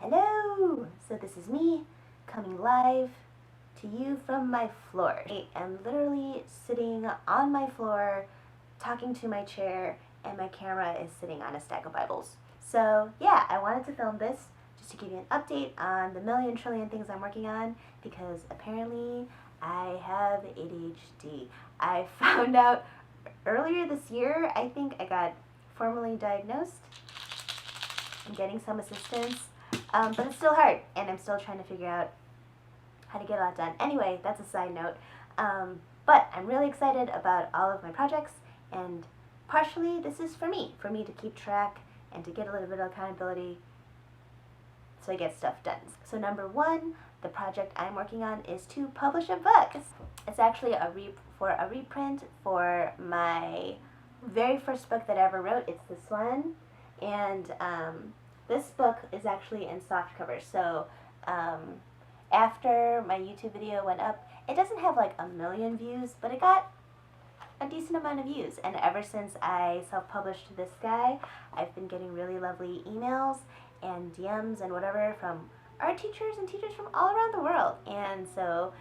Hello! So this is me coming live to you from my floor. I am literally sitting on my floor talking to my chair, and my camera is sitting on a stack of Bibles. So yeah, I wanted to film this just to give you an update on the million trillion things I'm working on, because apparently I have ADHD. I found out earlier this year. I think I got formally diagnosed. I'm getting some assistance, but it's still hard, and I'm still trying to figure out how to get a lot done. Anyway, that's a side note. But I'm really excited about all of my projects, and partially this is for me to keep track and to get a little bit of accountability so I get stuff done. So number one, the project I'm working on is to publish a book. It's actually a reprint for my very first book that I ever wrote. It's this one, and this book is actually in softcover. So after my YouTube video went up, it doesn't have like a million views, but it got a decent amount of views. And ever since I self-published this guy, I've been getting really lovely emails and DMs and whatever from art teachers and teachers from all around the world. And so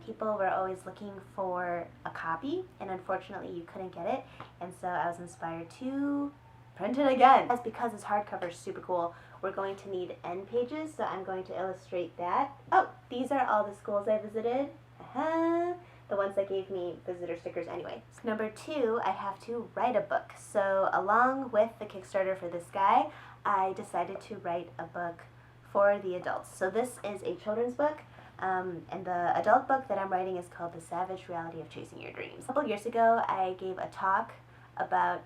people were always looking for a copy, and unfortunately you couldn't get it. And so I was inspired to print it again. That's because this hardcover is super cool. We're going to need end pages, so I'm going to illustrate that. Oh, these are all the schools I visited. The ones that gave me visitor stickers anyway. Number two, I have to write a book. So along with the Kickstarter for this guy, I decided to write a book for the adults. So this is a children's book, and the adult book that I'm writing is called The Savage Reality of Chasing Your Dreams. A couple years ago, I gave a talk about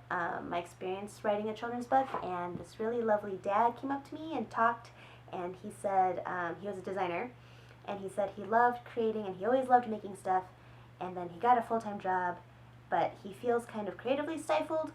my experience writing a children's book, and this really lovely dad came up to me and talked, and he said he was a designer, and he said he loved creating and he always loved making stuff, and then he got a full-time job, but he feels kind of creatively stifled,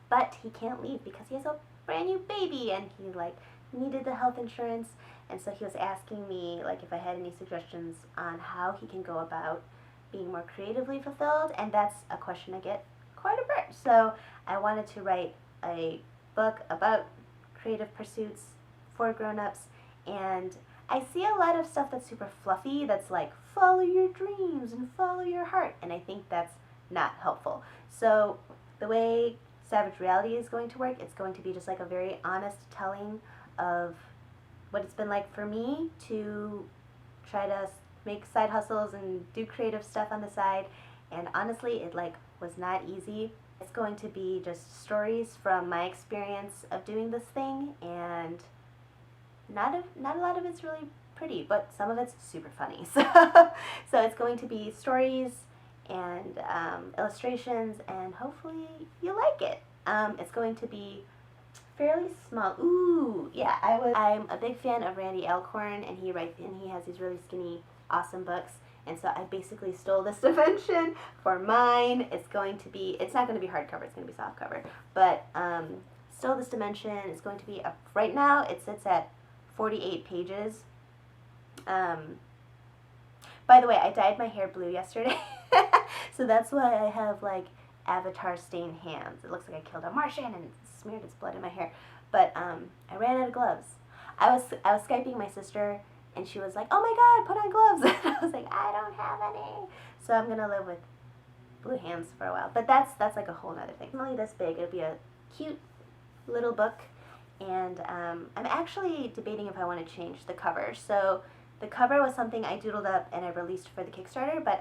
but he can't leave because he has a brand new baby, and he needed the health insurance. And so he was asking me if I had any suggestions on how he can go about being more creatively fulfilled, and that's a question I get quite a bit. So I wanted to write a book about creative pursuits for grown-ups, and I see a lot of stuff that's super fluffy, that's like follow your dreams and follow your heart, and I think that's not helpful. So the way Savage Reality is going to work, it's going to be just like a very honest telling of what it's been like for me to try to make side hustles and do creative stuff on the side, and honestly it was not easy. It's going to be just stories from my experience of doing this thing, and not a lot of it's really pretty, but some of it's super funny. So it's going to be stories and illustrations, and hopefully you like it. It's going to be fairly small. Ooh, yeah, I'm a big fan of Randy Alcorn, and he has these really skinny, awesome books. And so I basically stole this dimension for mine. It's not going to be hardcover, it's going to be softcover. But stole this dimension. It's going to be, right now it sits at 48 pages. By the way, I dyed my hair blue yesterday. So that's why I have Avatar stained hands. It looks like I killed a Martian and smeared its blood in my hair. But I ran out of gloves. I was Skyping my sister, and she was like, "Oh my God, put on gloves!" And I was like, "I don't have any." So I'm gonna live with blue hands for a while. But that's like a whole nother thing. It's only this big. It'll be a cute little book, and I'm actually debating if I want to change the cover. So the cover was something I doodled up and I released for the Kickstarter, but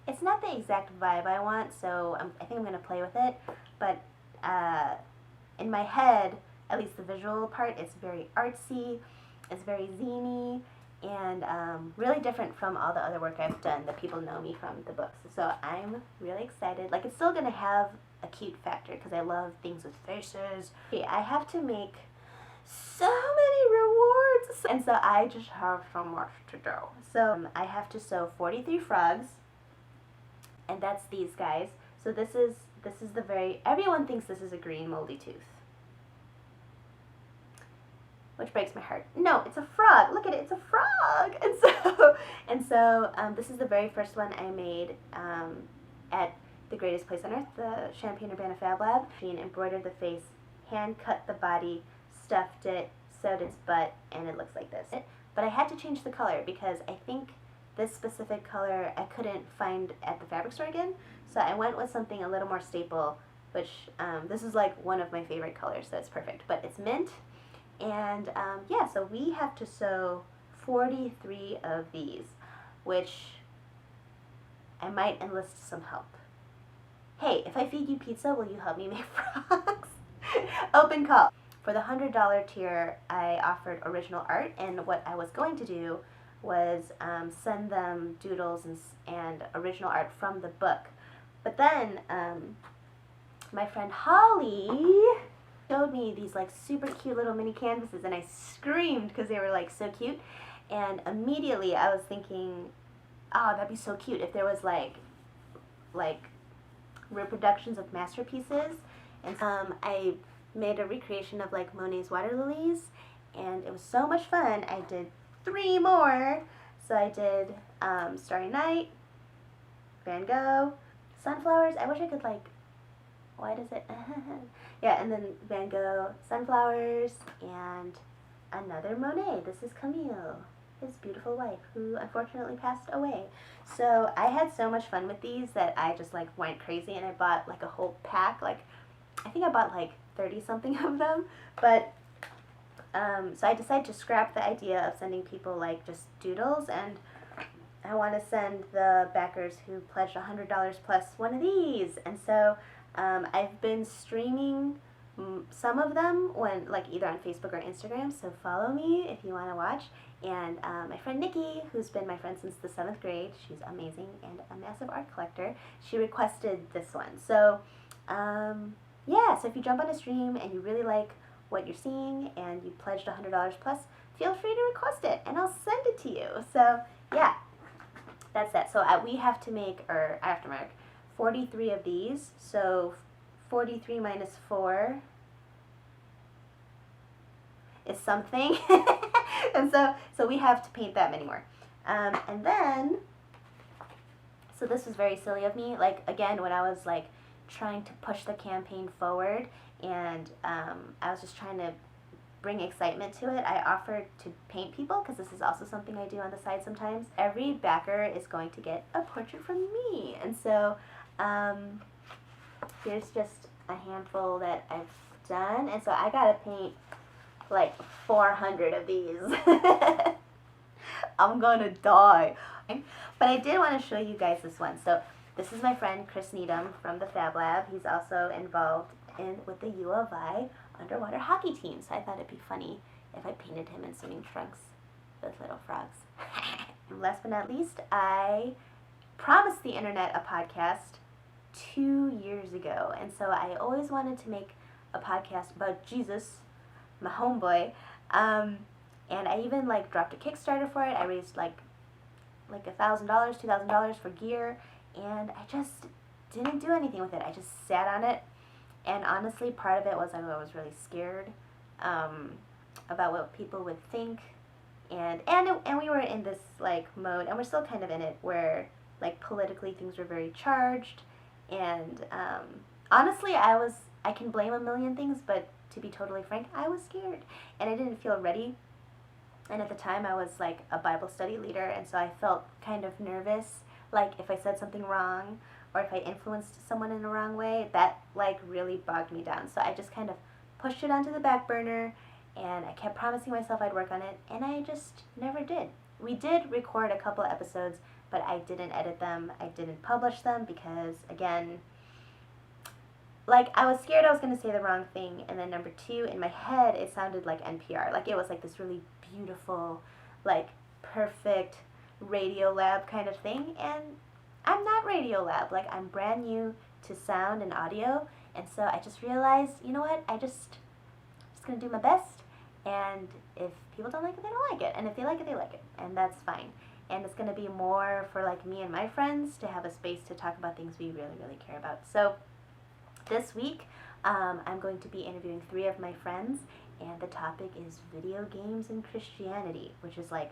it's not the exact vibe I want. So I think I'm gonna play with it. But in my head, at least the visual part, it's very artsy. It's very zany, and really different from all the other work I've done that people know me from the books. So I'm really excited. It's still going to have a cute factor because I love things with faces. I have to make so many rewards, and so I just have so much to do. So I have to sew 43 frogs, and that's these guys. So this is everyone thinks this is a green moldy tooth, which breaks my heart. No, it's a frog. Look at it, it's a frog. And so this is the very first one I made at the greatest place on earth, the Champaign Urbana Fab Lab. She embroidered the face, hand cut the body, stuffed it, sewed its butt, and it looks like this. But I had to change the color because I think this specific color I couldn't find at the fabric store again, so I went with something a little more staple, which this is like one of my favorite colors, so it's perfect. But it's mint, and yeah, so we have to sew 43 of these, which I might enlist some help. Hey, if I feed you pizza, will you help me make frocks? Open call. For the $100 tier, I offered original art, and what I was going to do was send them doodles and original art from the book. But then my friend Holly showed me these like super cute little mini canvases, and I screamed because they were like so cute. And immediately I was thinking, oh, that'd be so cute if there was like reproductions of masterpieces. And I made a recreation of like Monet's water lilies, and it was so much fun. I did 3 more. So I did Starry Night, Van Gogh, sunflowers. I wish I could like, why does it? Yeah, and then Van Gogh, sunflowers, and another Monet. This is Camille, his beautiful wife, who unfortunately passed away. So I had so much fun with these that I just like went crazy, and I bought like a whole pack. Like, I think I bought like 30 something of them. But so I decided to scrap the idea of sending people like just doodles, and I want to send the backers who pledged $100 plus one of these. And so I've been streaming some of them when like either on Facebook or Instagram, so follow me if you want to watch. And my friend Nikki, who's been my friend since the 7th grade, she's amazing and a massive art collector, she requested this one. So yeah, so if you jump on a stream and you really like what you're seeing and you pledged $100 plus, feel free to request it and I'll send it to you. So yeah, that's that. So we have to make, or I have to mark 43 of these. So 43 minus 4 is something. And so we have to paint that many more. And then, so this was very silly of me. Like, again, when I was like trying to push the campaign forward, and I was just trying to bring excitement to it, I offered to paint people, because this is also something I do on the side sometimes. Every backer is going to get a portrait from me. And so here's just a handful that I've done. And so I gotta paint like 400 of these. I'm gonna die. But I did want to show you guys this one. So this is my friend Chris Needham from the Fab Lab. He's also involved with the U of I underwater hockey team. So I thought it'd be funny if I painted him in swimming trunks with little frogs. Last but not least, I promised the internet a podcast 2 years ago. And so I always wanted to make a podcast about Jesus, my homeboy. And I even like dropped a Kickstarter for it. I raised like $1,000, $2,000 for gear, and I just didn't do anything with it. I just sat on it, and honestly, part of it was I was really scared about what people would think, and we were in this like mode, and we're still kind of in it, where like politically things were very charged, and honestly, I can blame a million things, but to be totally frank, I was scared, and I didn't feel ready. And at the time, I was like a Bible study leader, and so I felt kind of nervous, like if I said something wrong, or if I influenced someone in the wrong way, that like really bogged me down. So I just kind of pushed it onto the back burner, and I kept promising myself I'd work on it, and I just never did. We did record a couple episodes, but I didn't edit them. I didn't publish them because, again, like, I was scared I was going to say the wrong thing, and then number 2, in my head, it sounded like NPR. Like, it was like this really beautiful, like, perfect Radio Lab kind of thing, and I'm not Radio Lab. Like, I'm brand new to sound and audio, and so I just realized, you know what, I'm just going to do my best, and if people don't like it, they don't like it, and if they like it, they like it, and that's fine. And it's going to be more for, like, me and my friends to have a space to talk about things we really, really care about. So this week, I'm going to be interviewing 3 of my friends, and the topic is video games and Christianity, which is like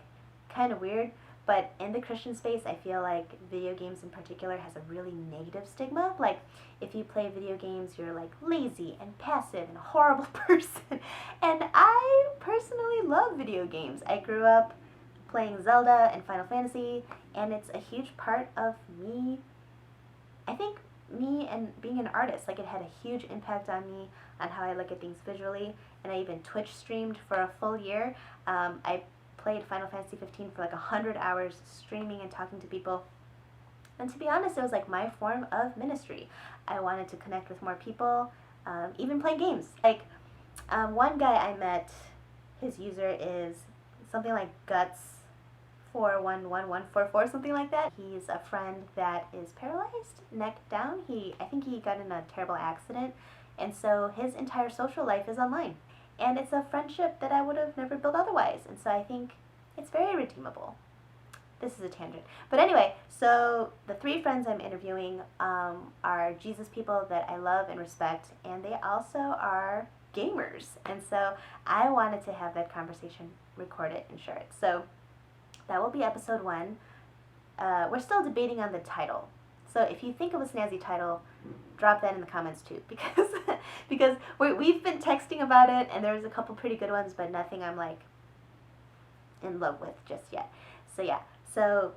kind of weird, But in the Christian space, I feel like video games in particular has a really negative stigma. Like, if you play video games, you're like lazy and passive and a horrible person. And I personally love video games. I grew up playing Zelda and Final Fantasy, and it's a huge part of me. I think me and being an artist, like, it had a huge impact on me, on how I look at things visually. And I even Twitch streamed for a full year. I played Final Fantasy 15 for like 100 hours, streaming and talking to people. And to be honest, it was like my form of ministry. I wanted to connect with more people, even playing games. Like, one guy I met, his user is something like Guts411144, something like that. He's a friend that is paralyzed, neck down. I think he got in a terrible accident, and so his entire social life is online. And it's a friendship that I would have never built otherwise. And so I think it's very redeemable. This is a tangent. But anyway, so the 3 friends I'm interviewing are Jesus people that I love and respect, and they also are gamers. And so I wanted to have that conversation recorded and share it. So that will be episode 1. We're still debating on the title. So if you think of a snazzy title, drop that in the comments too, because we've been texting about it, and there's a couple pretty good ones, but nothing I'm like in love with just yet. So yeah, so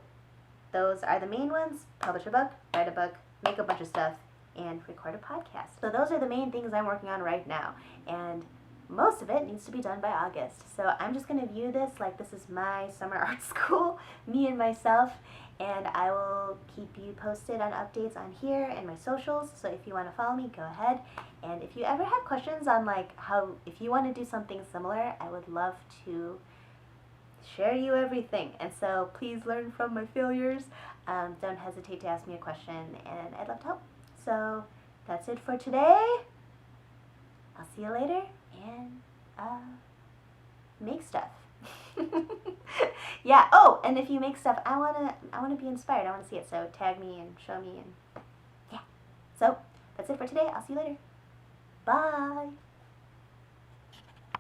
those are the main ones: publish a book, write a book, make a bunch of stuff, and record a podcast. So those are the main things I'm working on right now, and most of it needs to be done by August. So I'm just going to view this like this is my summer art school, me and myself, and I will keep you posted on updates on here and my socials. So if you want to follow me, go ahead. And if you ever have questions on like if you want to do something similar, I would love to share you everything. And so please learn from my failures. Don't hesitate to ask me a question, and I'd love to help. So that's it for today. I'll see you later, and make stuff. Yeah. Oh, and if you make stuff, I wanna be inspired. I wanna see it. So tag me and show me, and yeah. So that's it for today. I'll see you later. Bye.